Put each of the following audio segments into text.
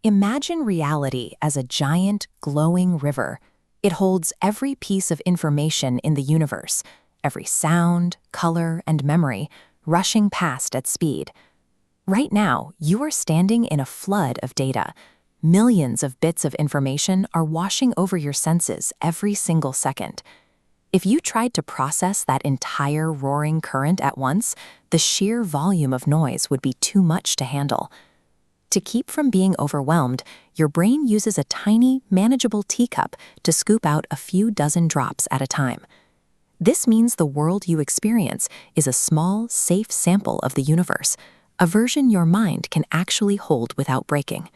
Imagine reality as a giant, glowing river. It holds every piece of information in the universe, every sound, color, and memory, rushing past at speed. Right now, you are standing in a flood of data. Millions of bits of information are washing over your senses every single second. If you tried to process that entire roaring current at once, the sheer volume of noise would be too much to handle. To keep from being overwhelmed, your brain uses a tiny, manageable teacup to scoop out a few dozen drops at a time. This means the world you experience is a small, safe sample of the universe, a version your mind can actually hold without breaking.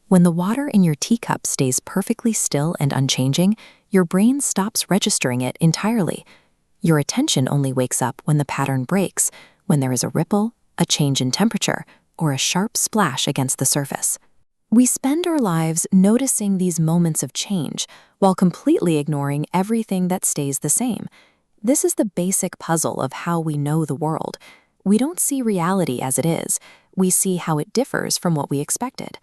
When the water in your teacup stays perfectly still and unchanging, your brain stops registering it entirely. Your attention only wakes up when the pattern breaks, when there is a ripple, a change in temperature, or a sharp splash against the surface. We spend our lives noticing these moments of change while completely ignoring everything that stays the same. This is the basic puzzle of how we know the world. We don't see reality as it is. We see how it differs from what we expected.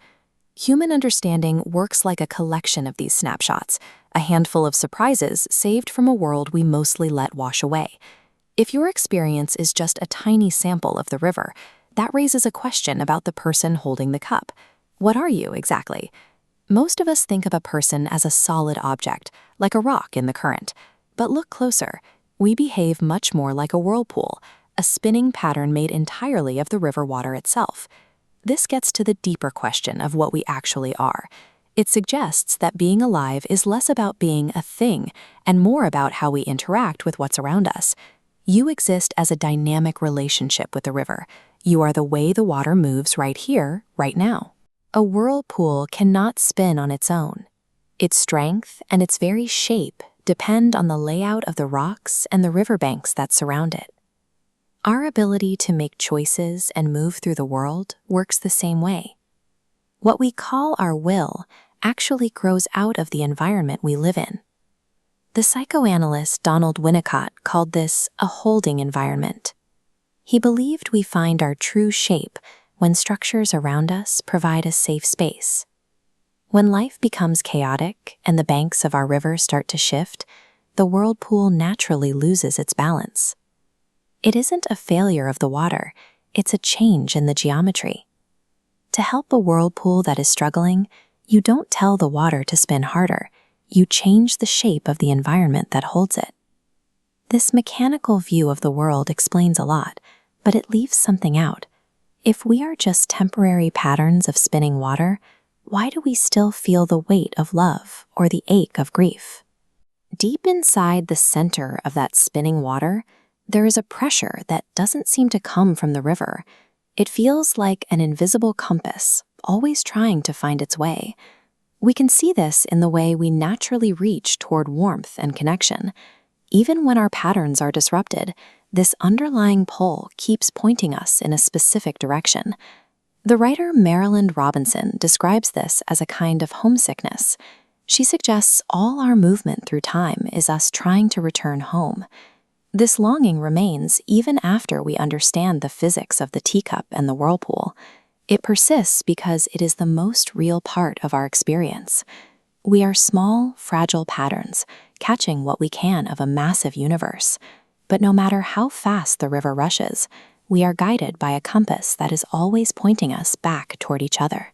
Human understanding works like a collection of these snapshots, a handful of surprises saved from a world we mostly let wash away. If your experience is just a tiny sample of the river, that raises a question about the person holding the cup. What are you exactly? Most of us think of a person as a solid object, like a rock in the current. But look closer. We behave much more like a whirlpool, a spinning pattern made entirely of the river water itself. This gets to the deeper question of what we actually are. It suggests that being alive is less about being a thing and more about how we interact with what's around us. You exist as a dynamic relationship with the river. You are the way the water moves right here, right now. A whirlpool cannot spin on its own. Its strength and its very shape depend on the layout of the rocks and the riverbanks that surround it. Our ability to make choices and move through the world works the same way. What we call our will actually grows out of the environment we live in. The psychoanalyst Donald Winnicott called this a holding environment. He believed we find our true shape when structures around us provide a safe space. When life becomes chaotic and the banks of our river start to shift, the whirlpool naturally loses its balance. It isn't a failure of the water, it's a change in the geometry. To help a whirlpool that is struggling, you don't tell the water to spin harder, you change the shape of the environment that holds it. This mechanical view of the world explains a lot, but it leaves something out. If we are just temporary patterns of spinning water, why do we still feel the weight of love or the ache of grief? Deep inside the center of that spinning water, there is a pressure that doesn't seem to come from the river. It feels like an invisible compass, always trying to find its way. We can see this in the way we naturally reach toward warmth and connection. Even when our patterns are disrupted, this underlying pull keeps pointing us in a specific direction. The writer Marilyn Robinson describes this as a kind of homesickness. She suggests all our movement through time is us trying to return home. This longing remains even after we understand the physics of the teacup and the whirlpool. It persists because it is the most real part of our experience. We are small, fragile patterns, catching what we can of a massive universe. But no matter how fast the river rushes, we are guided by a compass that is always pointing us back toward each other.